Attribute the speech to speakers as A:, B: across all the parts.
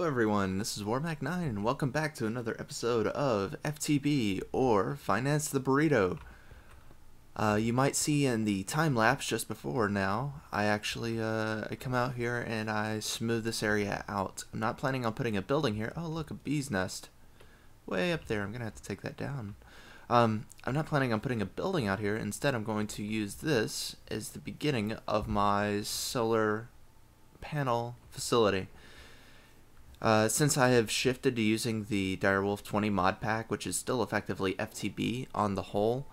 A: Hello everyone, this is Warmac9 and welcome back to another episode of FTB, or Finance the Burrito. You might see in the time lapse just before now, I actually I come out here and I smooth this area out. I'm not planning on putting a building here. Oh look, a bee's nest. Way up there, I'm gonna have to take that down. I'm not planning on putting a building out here. Instead, I'm going to use this as the beginning of my solar panel facility. Since I have shifted to using the Direwolf 20 mod pack, which is still effectively FTB on the whole,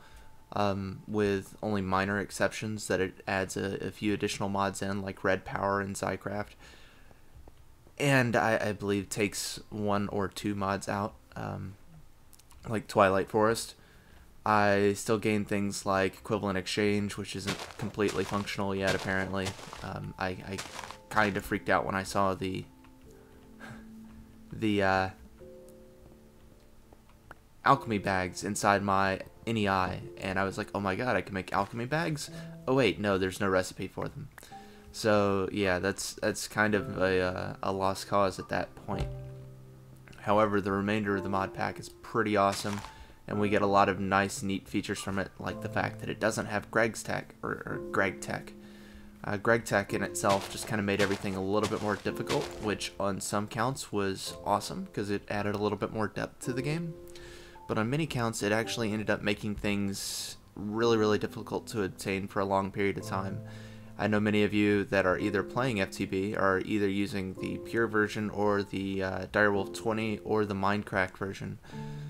A: with only minor exceptions that it adds a few additional mods in, like Red Power and Zycraft, and I believe takes one or two mods out, like Twilight Forest. I still gain things like Equivalent Exchange, which isn't completely functional yet, apparently. I kind of freaked out when I saw the alchemy bags inside my NEI, and I was like, oh my god, I can make alchemy bags? Oh wait, no, there's no recipe for them. So yeah, that's kind of a lost cause at that point. However, the remainder of the mod pack is pretty awesome, and we get a lot of nice, neat features from it, like the fact that it doesn't have Greg's Tech, or Greg Tech. Greg Tech in itself just kind of made everything a little bit more difficult, which on some counts was awesome because it added a little bit more depth to the game. But on many counts, it actually ended up making things really, really difficult to obtain for a long period of time. I know many of you that are either playing FTB are either using the pure version or the Direwolf 20 or the Minecraft version.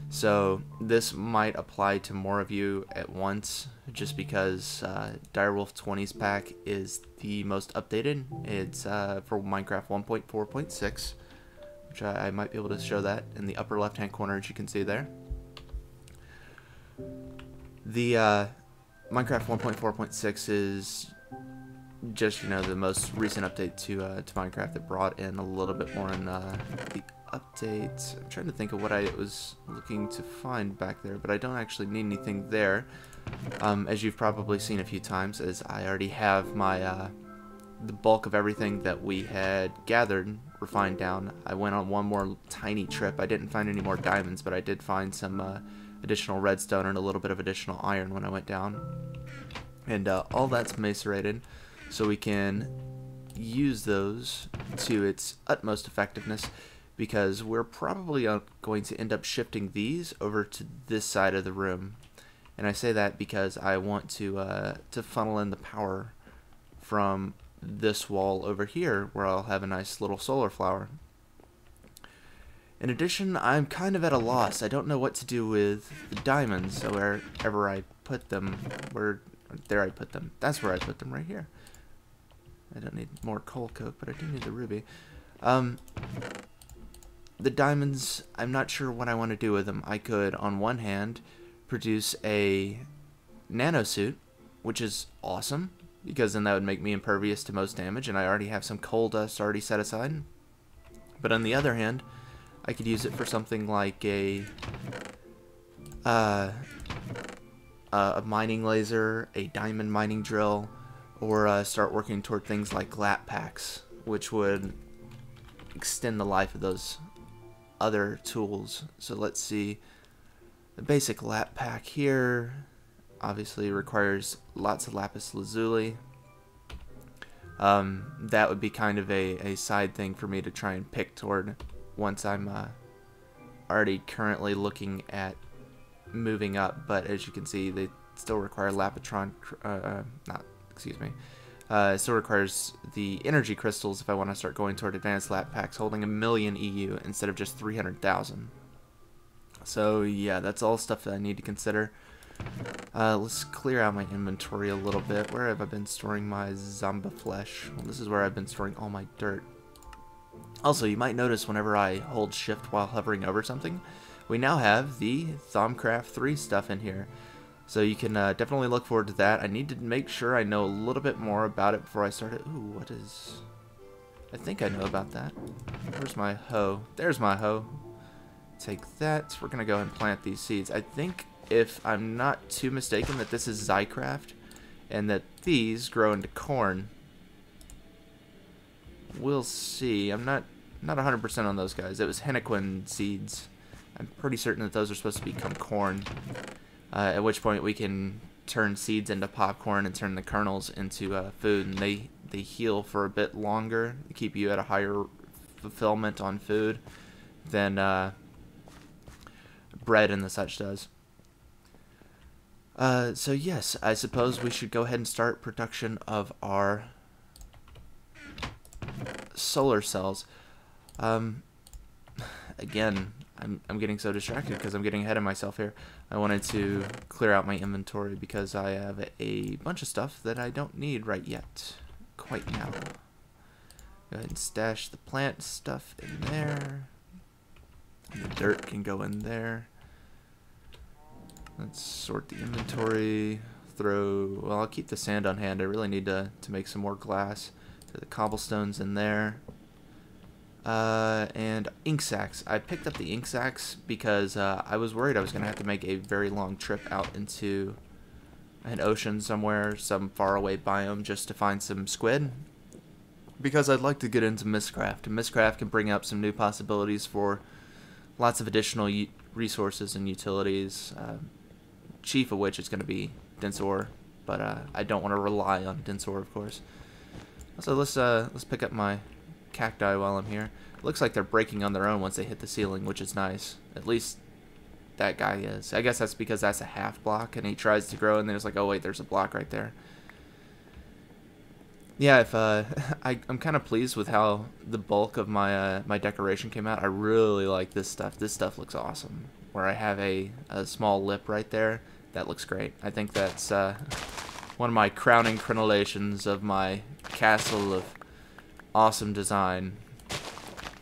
A: So this might apply to more of you at once, just because Direwolf 20's pack is the most updated. It's for Minecraft 1.4.6, which I might be able to show that in the upper left hand corner, as you can see there. The Minecraft 1.4.6 is just, the most recent update to Minecraft that brought in a little bit more in the update. I'm trying to think of what I was looking to find back there, but I don't actually need anything there. As you've probably seen a few times, as I already have my the bulk of everything that we had gathered refined down. I went on one more tiny trip. I didn't find any more diamonds, but I did find some additional redstone and a little bit of additional iron when I went down. And all that's macerated, so we can use those to its utmost effectiveness, because we're probably going to end up shifting these over to this side of the room. And I say that because I want to funnel in the power from this wall over here, where I'll have a nice little solar flower. In addition, I'm kind of at a loss. I don't know what to do with the diamonds, so wherever I put them, there I put them. That's where I put them, right here. I don't need more coal coke, but I do need the ruby. The diamonds, I'm not sure what I want to do with them. I could, on one hand, produce a nano suit, which is awesome, because then that would make me impervious to most damage, and I already have some coal dust already set aside. But on the other hand, I could use it for something like a mining laser, a diamond mining drill, or start working toward things like lap packs, which would extend the life of those other tools. So let's see. The basic lap pack here obviously requires lots of lapis lazuli. That would be kind of a side thing for me to try and pick toward once I'm already currently looking at moving up, but as you can see, they still require lapitron, it still requires the energy crystals if I want to start going toward advanced lap packs holding 1,000,000 EU instead of just 300,000. So yeah, that's all stuff that I need to consider. Let's clear out my inventory a little bit. Where have I been storing my Zomba flesh? Well, this is where I've been storing all my dirt. Also, you might notice whenever I hold shift while hovering over something, we now have the Thaumcraft 3 stuff in here. So you can definitely look forward to that. I need to make sure I know a little bit more about it before I start it. Ooh, what is... I think I know about that. Where's my hoe? There's my hoe. Take that. We're going to go ahead and plant these seeds. I think, if I'm not too mistaken, that this is Zycraft, and that these grow into corn. We'll see. I'm not not 100% on those guys. It was henequen seeds. I'm pretty certain that those are supposed to become corn. At which point we can turn seeds into popcorn and turn the kernels into food, and they heal for a bit longer. They keep you at a higher fulfillment on food than bread and the such does. So yes, I suppose we should go ahead and start production of our solar cells. Again, I'm getting so distracted because I'm getting ahead of myself here. I wanted to clear out my inventory because I have a bunch of stuff that I don't need right yet, quite now. Go ahead and stash the plant stuff in there. And the dirt can go in there. Let's sort the inventory. Well, I'll keep the sand on hand. I really need to make some more glass. The cobblestone's in there. And ink sacks. I picked up the ink sacks because I was worried I was going to have to make a very long trip out into an ocean somewhere, some faraway biome, just to find some squid. Because I'd like to get into Mistcraft. And Mistcraft can bring up some new possibilities for lots of additional resources and utilities. Chief of which is going to be dense ore, but I don't want to rely on dense ore, of course. So let's pick up my cacti while I'm here. It looks like they're breaking on their own once they hit the ceiling, which is nice. At least that guy is. I guess that's because that's a half block, and he tries to grow, and then it's like, oh wait, there's a block right there. Yeah, if I'm kind of pleased with how the bulk of my my decoration came out. I really like this stuff. This stuff looks awesome. Where I have a small lip right there, that looks great. I think that's one of my crowning crenellations of my castle of awesome design.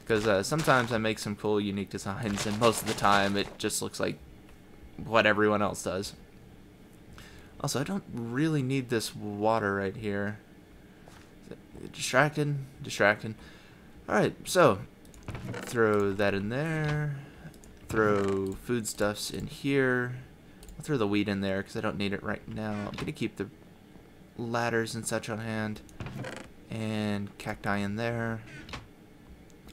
A: Because sometimes I make some cool, unique designs, and most of the time it just looks like what everyone else does. Also, I don't really need this water right here. Distracted. Alright, so throw that in there. Throw foodstuffs in here. I'll throw the wheat in there because I don't need it right now. I'm going to keep the ladders and such on hand. And cacti in there.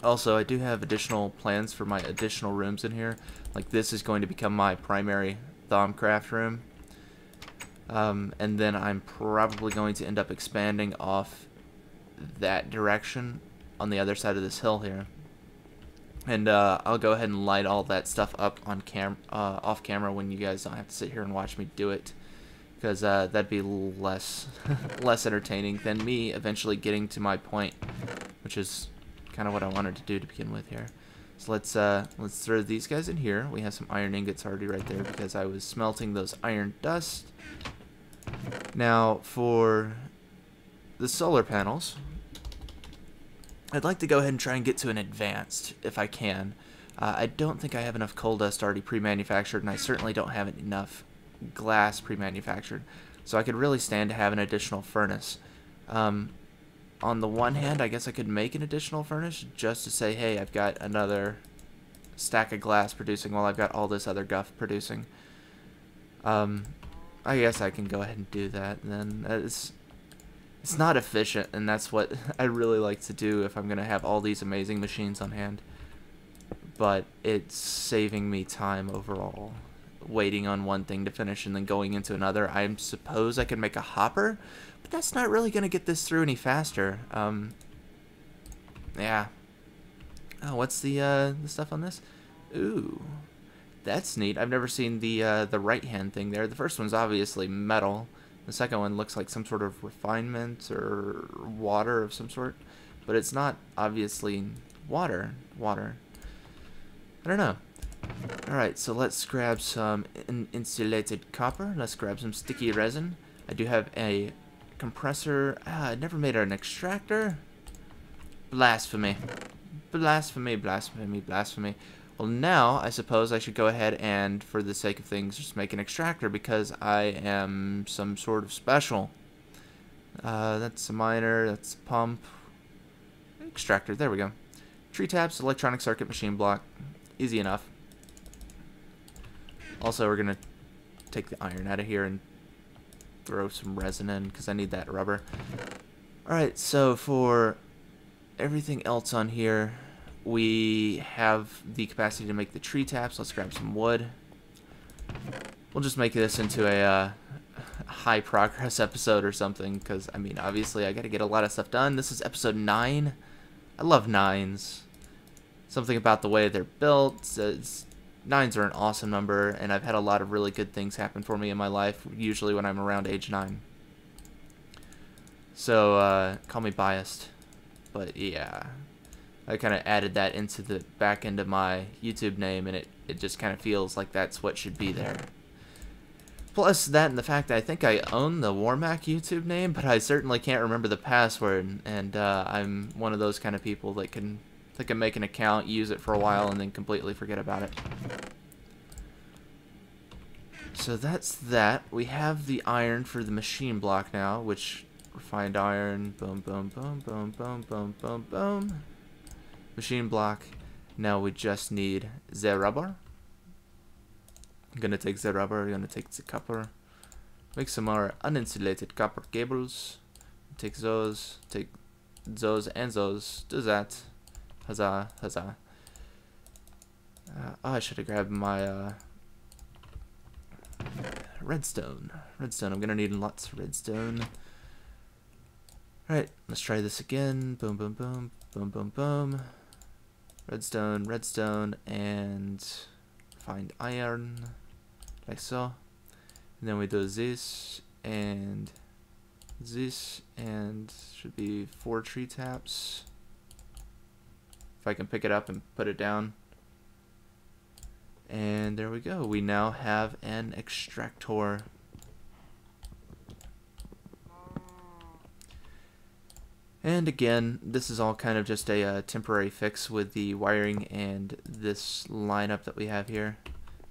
A: Also, I do have additional plans for my additional rooms in here. Like this is going to become my primary Thaumcraft room. And then I'm probably going to end up expanding off that direction on the other side of this hill here. And I'll go ahead and light all that stuff up on off camera when you guys don't have to sit here and watch me do it, because that'd be less less entertaining than me eventually getting to my point, which is kind of what I wanted to do to begin with here. So let's throw these guys in here. We have some iron ingots already right there because I was smelting those iron dust. Now for the solar panels, I'd like to go ahead and try and get to an advanced, if I can. I don't think I have enough coal dust already pre-manufactured, and I certainly don't have enough glass pre-manufactured. So I could really stand to have an additional furnace. On the one hand, I guess I could make an additional furnace just to say, hey, I've got another stack of glass producing while I've got all this other guff producing. I guess I can go ahead and do that, and then it's not efficient, and that's what I really like to do if I'm going to have all these amazing machines on hand. But it's saving me time overall, waiting on one thing to finish and then going into another. I suppose I could make a hopper, but that's not really going to get this through any faster. Yeah. Oh, what's the stuff on this? Ooh, that's neat. I've never seen the right-hand thing there. The first one's obviously metal. The second one looks like some sort of refinement or water of some sort, but it's not obviously water. I don't know. Alright, so let's grab some insulated copper. Let's grab some sticky resin. I do have a compressor. I never made an extractor. Blasphemy. Blasphemy. Well, now I suppose I should go ahead and, for the sake of things, just make an extractor because I am some sort of special. That's a miner, that's a pump. Extractor, there we go. Tree taps, electronic circuit, machine block. Easy enough. Also, we're going to take the iron out of here and throw some resin in because I need that rubber. Alright, so for everything else on here, we have the capacity to make the tree taps. Let's grab some wood. We'll just make this into a high progress episode or something, because, I mean, obviously I gotta get a lot of stuff done. This is episode 9. I love 9s. Something about the way they're built. 9s are an awesome number, and I've had a lot of really good things happen for me in my life, usually when I'm around age 9. So, call me biased. But, yeah. I kind of added that into the back end of my YouTube name, and it just kind of feels like that's what should be there. Plus that and the fact that I think I own the Warmac YouTube name, but I certainly can't remember the password, and I'm one of those kind of people that can make an account, use it for a while, and then completely forget about it. So that's that. We have the iron for the machine block now, which refined iron, boom, boom, boom, boom, boom, boom, boom, boom. Machine block. Now we just need the rubber. I'm gonna take the rubber, I'm gonna take the copper. Make some more uninsulated copper cables. Take those and those. Do that. Huzzah, huzzah. Oh, I should have grabbed my redstone. Redstone, I'm gonna need lots of redstone. Alright, let's try this again. Boom, boom, boom, boom, boom, boom. Redstone, redstone, and find iron. Like so. And then we do this, and should be 4 tree taps. If I can pick it up and put it down. And there we go. We now have an extractor. And again, this is all kind of just a temporary fix with the wiring and this lineup that we have here.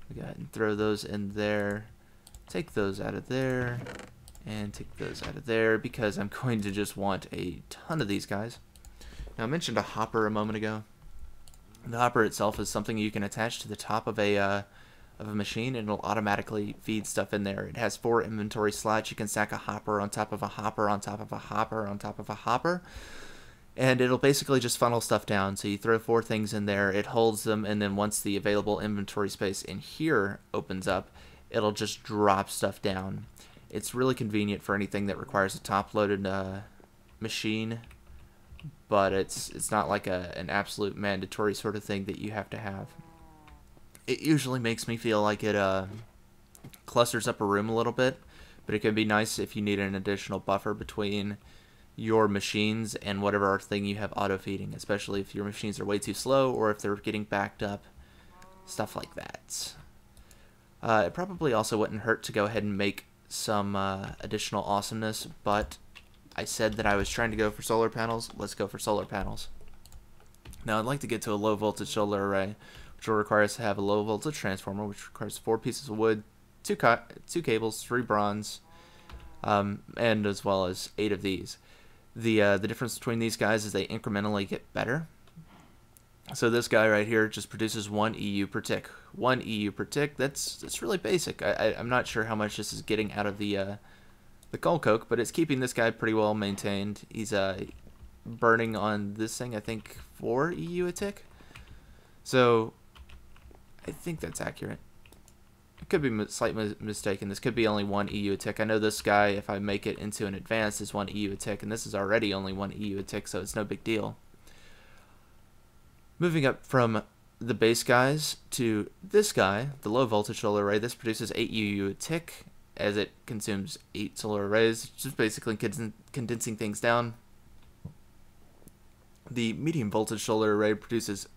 A: We go ahead and throw those in there. Take those out of there. And take those out of there, because I'm going to just want a ton of these guys. Now, I mentioned a hopper a moment ago. The hopper itself is something you can attach to the top of a machine, and it'll automatically feed stuff in there. It has 4 inventory slots. You can stack a hopper on top of a hopper on top of a hopper on top of a hopper, and it'll basically just funnel stuff down. So you throw 4 things in there, it holds them, and then once the available inventory space in here opens up, it'll just drop stuff down. It's really convenient for anything that requires a top-loaded machine, but it's not like an absolute mandatory sort of thing that you have to have. It usually makes me feel like it clusters up a room a little bit, but it can be nice if you need an additional buffer between your machines and whatever thing you have auto-feeding, especially if your machines are way too slow or if they're getting backed up, stuff like that. It probably also wouldn't hurt to go ahead and make some additional awesomeness, but I said that I was trying to go for solar panels. Let's go for solar panels. Now I'd like to get to a low voltage solar array, which will require us to have a low voltage transformer, which requires 4 pieces of wood, 2 cables, 3 bronze, and as well as 8 of these. The difference between these guys is they incrementally get better. So this guy right here just produces 1 EU per tick. 1 EU per tick. That's really basic. I'm not sure how much this is getting out of the coal coke, but it's keeping this guy pretty well maintained. He's burning on this thing, I think, 4 EU a tick. So I think that's accurate. It could be slightly mistaken. This could be only 1 EU a tick. I know this guy, if I make it into an advanced, is 1 EU a tick, and this is already only 1 EU a tick, so it's no big deal. Moving up from the base guys to this guy, the low voltage solar array, this produces 8 EU a tick, as it consumes 8 solar arrays, just basically condensing things down. The medium voltage solar array produces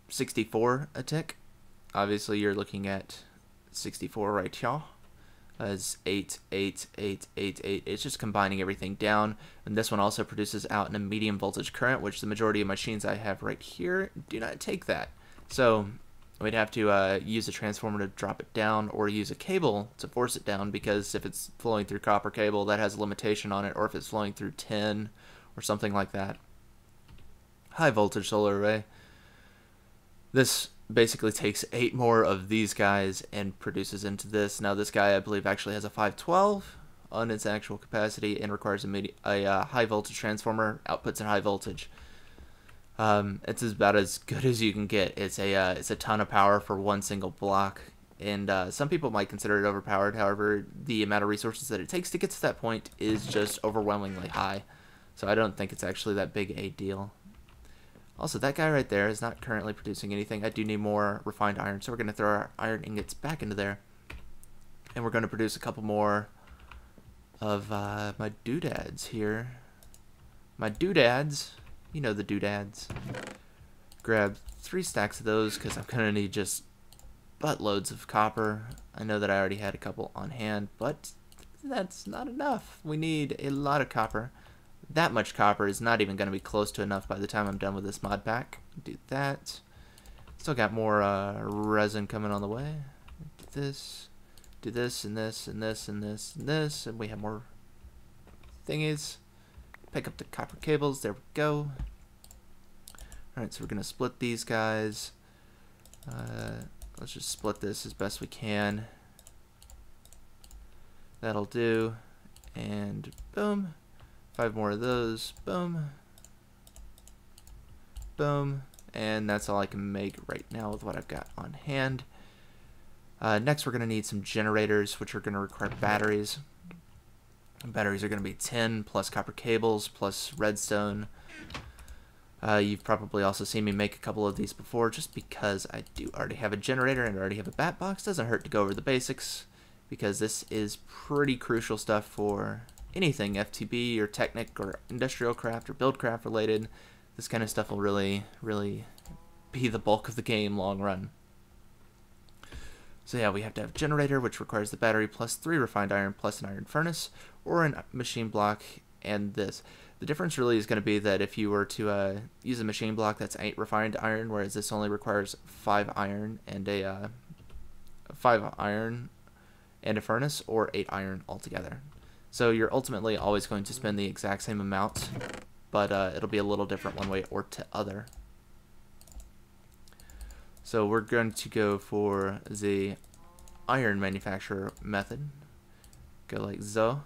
A: 64 a tick. Obviously, you're looking at 64 right here. As 8, 8, 8, 8, 8. It's just combining everything down. And this one also produces out in a medium voltage current, which the majority of machines I have right here do not take that. So we'd have to use a transformer to drop it down, or use a cable to force it down, because if it's flowing through copper cable, that has a limitation on it, or if it's flowing through tin or something like that. High voltage solar array. This basically takes 8 more of these guys and produces into this. Now this guy, I believe, actually has a 512 on its actual capacity and requires a high voltage transformer, outputs at high voltage. It's about as good as you can get. It's a ton of power for one single block, and some people might consider it overpowered. However, the amount of resources that it takes to get to that point is just overwhelmingly high. So I don't think it's actually that big a deal. Also, that guy right there is not currently producing anything. I do need more refined iron, so we're going to throw our iron ingots back into there. And we're going to produce a couple more of my doodads here. My doodads, you know the doodads. Grab 3 stacks of those because I'm going to need just buttloads of copper. I know that I already had a couple on hand, but that's not enough. We need a lot of copper. That much copper is not even going to be close to enough by the time I'm done with this mod pack. Do that. Still got more resin coming on the way. Do this, and this, and this, and this, and this, and we have more thingies. Pick up the copper cables. There we go. Alright, so we're going to split these guys. Let's just split this as best we can. That'll do. And boom. 5 more of those. Boom. Boom. And that's all I can make right now with what I've got on hand. Next, we're going to need some generators, which are going to require batteries. Batteries are going to be 10 plus copper cables plus redstone. You've probably also seen me make a couple of these before, just because I do already have a generator and already have a bat box. Doesn't hurt to go over the basics, because this is pretty crucial stuff for anything FTB or Technic or industrial craft or buildcraft related. This kind of stuff will really be the bulk of the game long run. So yeah, we have to have a generator, which requires the battery plus 3 refined iron plus an iron furnace or a machine block, and this. The difference really is going to be that if you were to use a machine block, that's 8 refined iron, whereas this only requires 5 iron and a 5 iron and a furnace, or 8 iron altogether. So you're ultimately always going to spend the exact same amount, but it'll be a little different one way or to other. So we're going to go for the iron manufacturer method. Go like so.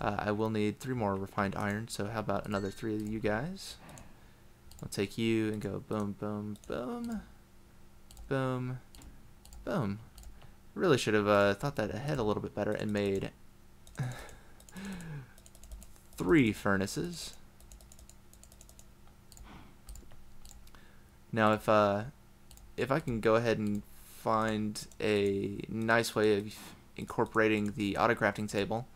A: I will need 3 more refined iron, so how about another 3 of you guys? I'll take you and go boom, boom, boom, boom, boom. Really should have thought that ahead a little bit better and made 3 furnaces. Now if I can go ahead and find a nice way of incorporating the auto crafting table,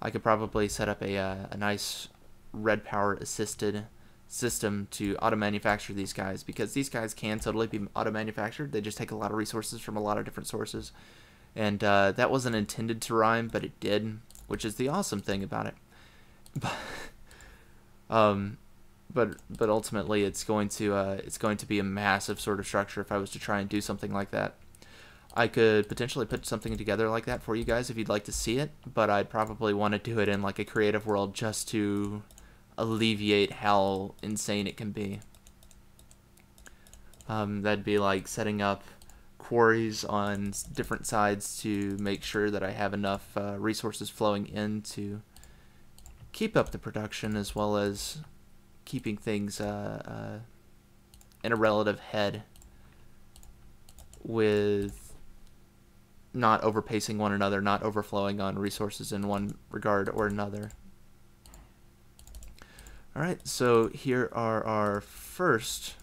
A: I could probably set up a nice red power assisted system to auto manufacture these guys, because these guys can totally be auto manufactured. They just take a lot of resources from a lot of different sources, and that wasn't intended to rhyme, but it did, which is the awesome thing about it. But ultimately it's going to be a massive sort of structure if I was to try and do something like that. I could potentially put something together like that for you guys if you'd like to see it, but I'd probably want to do it in like a creative world just to alleviate how insane it can be. That'd be like setting up quarries on different sides to make sure that I have enough resources flowing in to keep up the production, as well as keeping things in a relative head with not overpacing one another, not overflowing on resources in one regard or another. Alright, so here are our first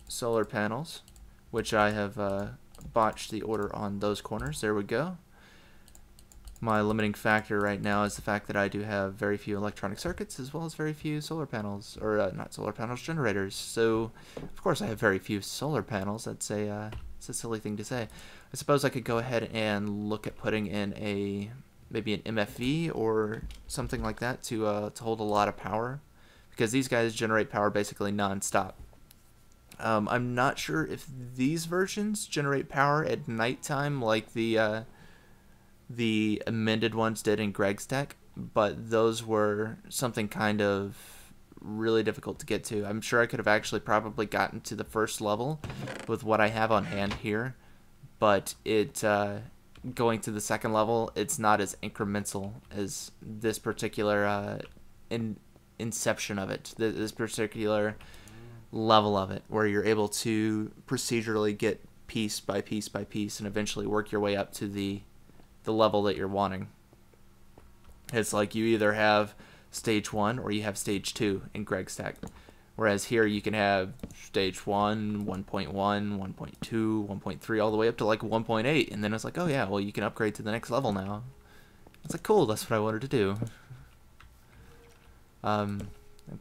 A: solar panels, which I have botched the order on those corners. There we go. My limiting factor right now is the fact that I do have very few electronic circuits, as well as very few solar panels, or not solar panels, generators. So, of course, I have very few solar panels. That's a silly thing to say. I suppose I could go ahead and look at putting in maybe an MFV or something like that to hold a lot of power, because these guys generate power basically non-stop. I'm not sure if these versions generate power at nighttime like the amended ones did in Greg's deck, but those were something kind of really difficult to get to. I'm sure I could have actually probably gotten to the first level with what I have on hand here, but going to the second level, it's not as incremental as this particular inception of it. This particular level of it, where you're able to procedurally get piece by piece by piece and eventually work your way up to the level that you're wanting. It's like you either have stage 1 or you have stage 2 in Greg Stack. Whereas here you can have stage 1, 1.1, 1.2, 1.3, all the way up to like 1.8. And then it's like, oh yeah, well you can upgrade to the next level now. It's like, cool, that's what I wanted to do. I'm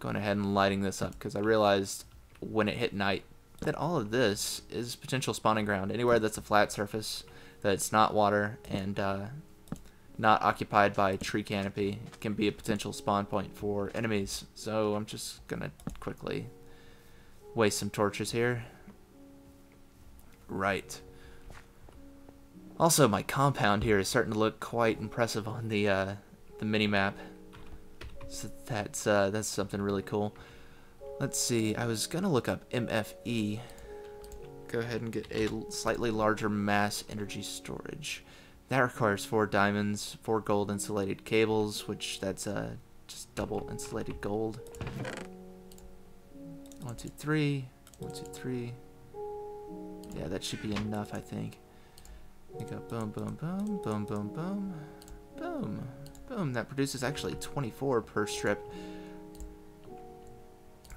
A: going ahead and lighting this up because I realized when it hit night that all of this is potential spawning ground. Anywhere that's a flat surface, that's not water, and not occupied by tree canopy can be a potential spawn point for enemies. So I'm just gonna quickly waste some torches here. Right. Also, my compound here is starting to look quite impressive on the mini map. So that's something really cool. Let's see. I was gonna look up MFE. Go ahead and get a slightly larger mass energy storage. That requires 4 diamonds, 4 gold insulated cables, which that's just double insulated gold. 1, 2, 3. 1, 2, 3. Yeah, that should be enough, I think. You go boom, boom, boom, boom, boom, boom, boom, boom. That produces actually 24 per strip.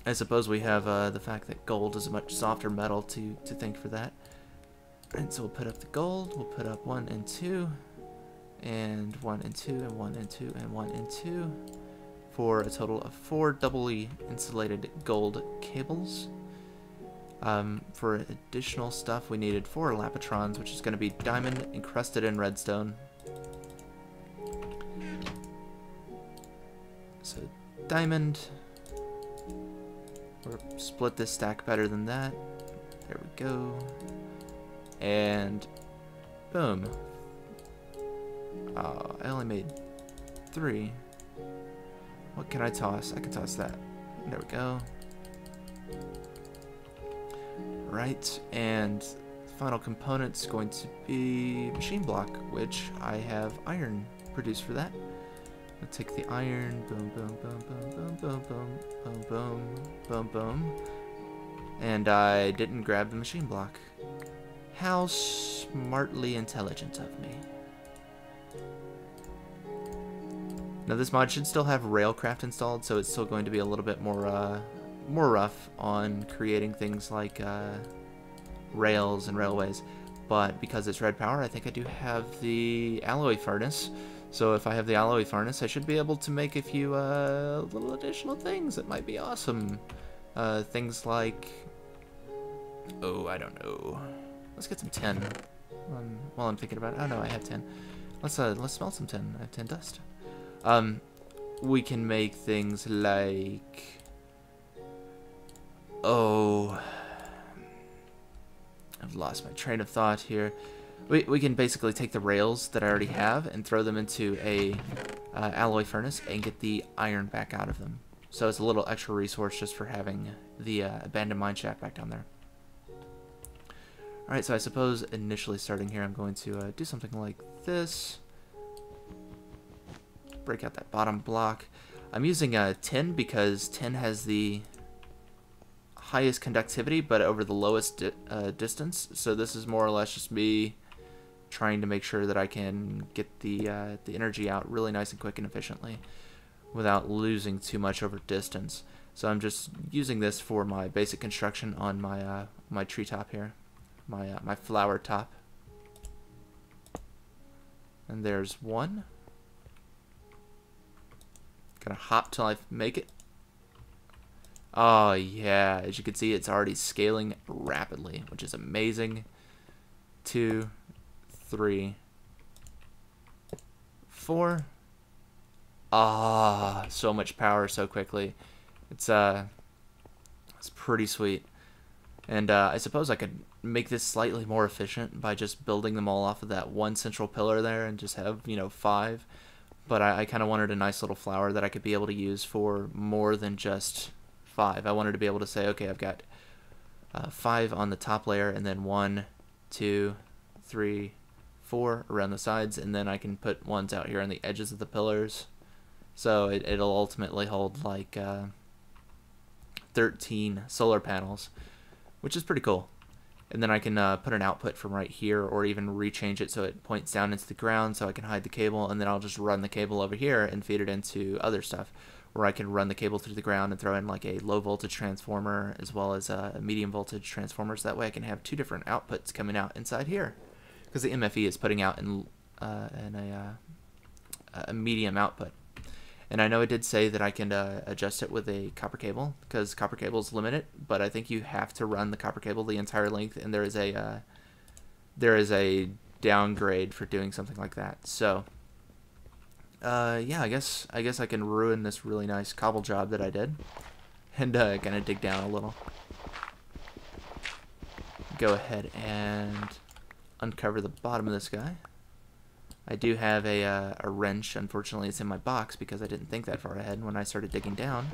A: I suppose we have the fact that gold is a much softer metal to thank for that. And so we'll put up the gold, we'll put up 1 and 2, and 1 and 2, and 1 and 2, and 1 and 2, for a total of 4 doubly insulated gold cables. For additional stuff, we needed 4 lapitrons, which is going to be diamond encrusted in redstone. So diamond, or split this stack better than that. There we go. And boom. Oh, I only made 3. What can I toss? I can toss that. There we go. Right, and the final component's going to be machine block, which I have iron produced for that. I'll take the iron, boom, boom, boom, boom, boom, boom, boom, boom, boom, boom, boom, and I didn't grab the machine block. How smartly intelligent of me. Now this mod should still have Railcraft installed, so it's still going to be a little bit more rough on creating things like rails and railways. But because it's red power, I think I do have the alloy furnace. So if I have the alloy furnace, I should be able to make a few little additional things that might be awesome. Things like, oh, I don't know. Let's get some tin. While I'm thinking about it. Oh no, I have tin. Let's smelt some tin. I have tin dust. We can make things like, oh, I've lost my train of thought here. We can basically take the rails that I already have and throw them into a alloy furnace and get the iron back out of them. So it's a little extra resource just for having the abandoned mine shaft back down there. Alright, so I suppose initially starting here I'm going to do something like this. Break out that bottom block. I'm using tin because tin has the highest conductivity but over the lowest distance. So this is more or less just me trying to make sure that I can get the energy out really nice and quick and efficiently without losing too much over distance. So I'm just using this for my basic construction on my my treetop here, my flower top. And there's one. Gonna hop till I make it. Oh yeah, as you can see, it's already scaling rapidly, which is amazing. 2, 3, 4. Ah, so much power so quickly. It's pretty sweet. And I suppose I could make this slightly more efficient by just building them all off of that one central pillar there and just have, you know, 5. But I kind of wanted a nice little flower that I could be able to use for more than just 5. I wanted to be able to say, okay, I've got 5 on the top layer, and then 1, 2, 3, 4 around the sides, and then I can put ones out here on the edges of the pillars. So it'll ultimately hold like 13 solar panels, which is pretty cool. And then I can put an output from right here, or even rechange it so it points down into the ground so I can hide the cable, and then I'll just run the cable over here and feed it into other stuff, where I can run the cable through the ground and throw in like a low voltage transformer as well as a medium voltage transformer, so that way I can have two different outputs coming out inside here, because the MFE is putting out in a medium output. And I know it did say that I can adjust it with a copper cable, because copper cables limit it, but I think you have to run the copper cable the entire length, and there is a downgrade for doing something like that. So yeah, I guess I can ruin this really nice cobble job that I did, and kind of dig down a little. Go ahead and uncover the bottom of this guy. I do have a wrench. Unfortunately, it's in my box because I didn't think that far ahead when I started digging down.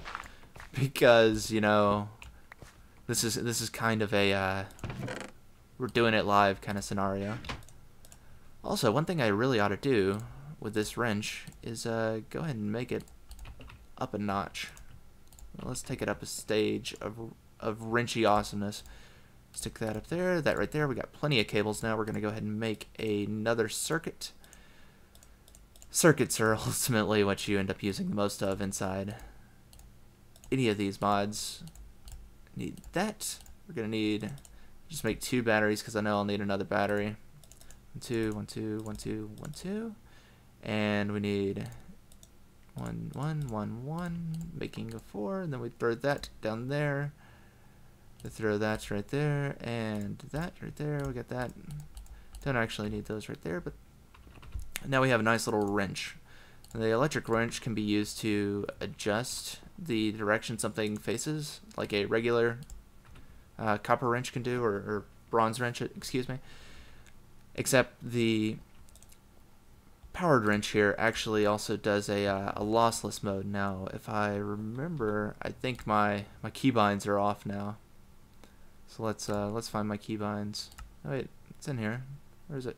A: Because, you know, this is kind of a we're doing it live kind of scenario. Also, one thing I really ought to do with this wrench is go ahead and make it up a notch. Well, let's take it up a stage of wrenchy awesomeness. Stick that up there, that right there. We got plenty of cables now. We're going to go ahead and make another circuit. Circuits are ultimately what you end up using the most of inside any of these mods. Need that. We're going to need, just make 2 batteries because I know I'll need another battery. 1, 2, 1, 2, 1, 2, 1, 2. And we need 1, 1, 1, 1, making a 4. And then we throw that down there. We throw that right there, and that right there. We got that. Don't actually need those right there, but now we have a nice little wrench. The electric wrench can be used to adjust the direction something faces, like a regular copper wrench can do, or bronze wrench, excuse me. Except the powered wrench here actually also does a lossless mode. Now, if I remember, I think my keybinds are off now. So let's find my keybinds. Oh wait, it's in here. Where is it?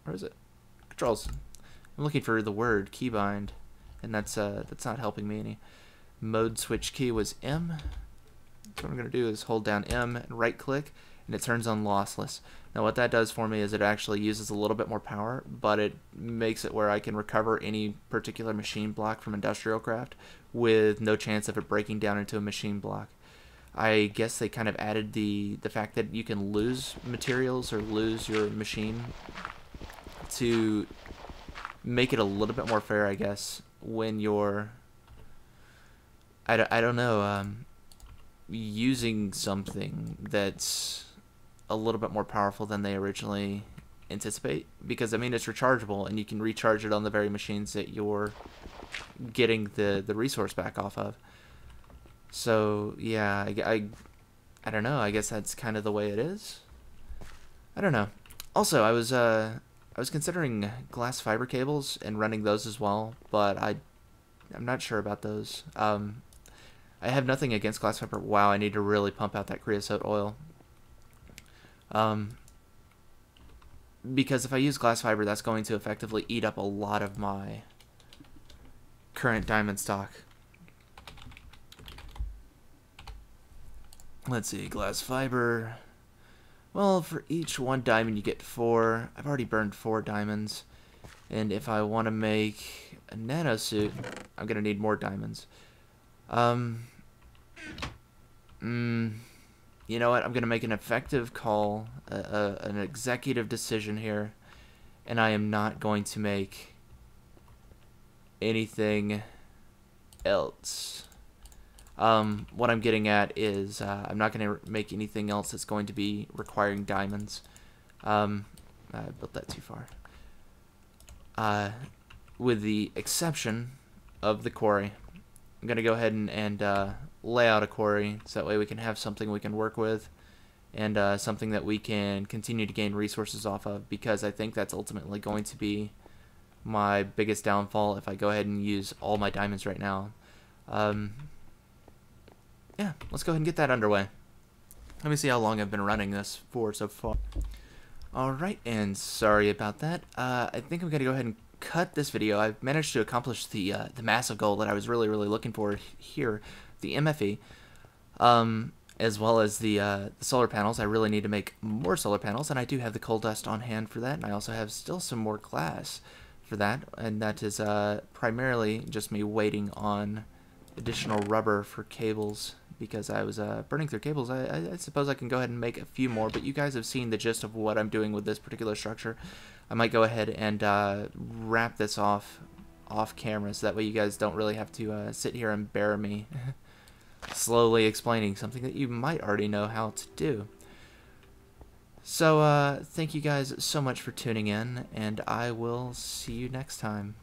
A: Where is it? Controls. I'm looking for the word keybind, and that's not helping me any. Mode switch key was M. So what I'm gonna do is hold down M and right click, and it turns on lossless. Now what that does for me is it actually uses a little bit more power, but it makes it where I can recover any particular machine block from industrial craft with no chance of it breaking down into a machine block. I guess they kind of added the fact that you can lose materials or lose your machine to make it a little bit more fair, I guess, when you're, I don't know, using something that's a little bit more powerful than they originally anticipate. Because, I mean, it's rechargeable, and you can recharge it on the very machines that you're getting the resource back off of. So, yeah, I don't know. I guess that's kind of the way it is. I don't know. Also, I was considering glass fiber cables and running those as well, but I'm not sure about those. I have nothing against glass fiber. Wow, I need to really pump out that creosote oil. Because if I use glass fiber, that's going to effectively eat up a lot of my current diamond stock. Let's see, glass fiber. Well, for each 1 diamond you get 4. I've already burned 4 diamonds. And if I want to make a nano suit, I'm going to need more diamonds. You know what? I'm going to make an effective call, an executive decision here. And I am not going to make anything else. What I'm getting at is I'm not going to make anything else that's going to be requiring diamonds. I built that too far. With the exception of the quarry. I'm going to go ahead and lay out a quarry so that way we can have something we can work with and something that we can continue to gain resources off of, because I think that's ultimately going to be my biggest downfall if I go ahead and use all my diamonds right now. Yeah, let's go ahead and get that underway. Let me see how long I've been running this for so far. Alright, and sorry about that. I think I'm going to go ahead and cut this video. I've managed to accomplish the massive goal that I was really looking for here, the MFE. As well as the solar panels. I really need to make more solar panels, and I do have the coal dust on hand for that, and I also have still some more glass for that, and that is primarily just me waiting on additional rubber for cables, because I was burning through cables. I suppose I can go ahead and make a few more, but you guys have seen the gist of what I'm doing with this particular structure. I might go ahead and wrap this off camera, so that way you guys don't really have to sit here and bear me slowly explaining something that you might already know how to do. So thank you guys so much for tuning in, and I will see you next time.